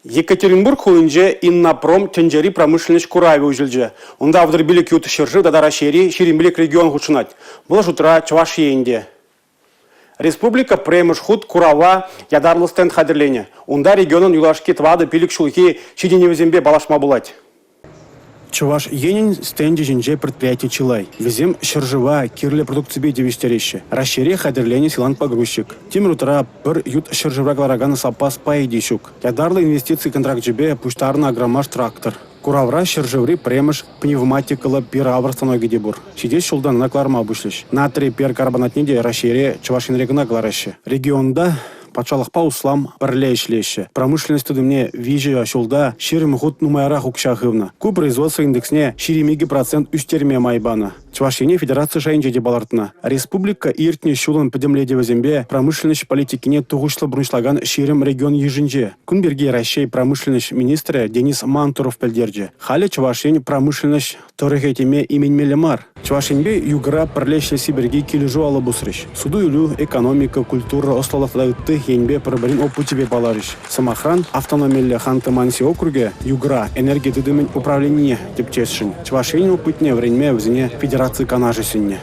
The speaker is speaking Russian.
Екатеринбург хуинже Иннопром тенджери промышленность Кураева ужильже. Онда авдырбилик ют шыржы дадара шери, ширимбилик регион хучунать. Была жутра Чувашиенде. Республика премыш худ Курава ядарлы стенд хадерлене. Онда регионын юлашки твады пилик шулхи шиденевзембе балашма булать. Чуваш енин стенде жинже предприятие Чилай. Везем шыржыва, кирле продукции девестерище. Расшире хадерлене силан погрузчик. Тимир утра бір ют шыржыва гларагана сапас паидищук. Ядарлы инвестиции контракт жебе пуштарна агромаш трактор. Куравра шыржыври премыш пневматикала пиравр станоги дебур. Сидеть шулдан на кларма обушлищ. Натрий перкарбонатниде расшире чувашин регна глараще. Регионда патшалықпа услам бірлейшлеші. Промышленность мне вижу ашулда ширим худ нумайрах укшахывна. Ку производство индексне ширимиги процент үстерме майбана. Чувашине федерация шайынже дебалартына. Республика иртне шулан подемледе зембе промышленность политикине тугушлы бруншлаган ширим регион ежинже. Кунберги России промышленность министра Денис Мантуров пельдерже. Халя Чувашин промышленность торехетиме имень Мелемар. Чувашинбе югра перлешле сибирги килежу алабусрыш. Суду юлю экономика, культура ослалатадыты енбе пробарин опутибе баларыш. Самохран автономелле Ханты-Манси округе югра энергия дыдымень управление тепчешшин. Чувашин опытне време взне федерации канажи синне.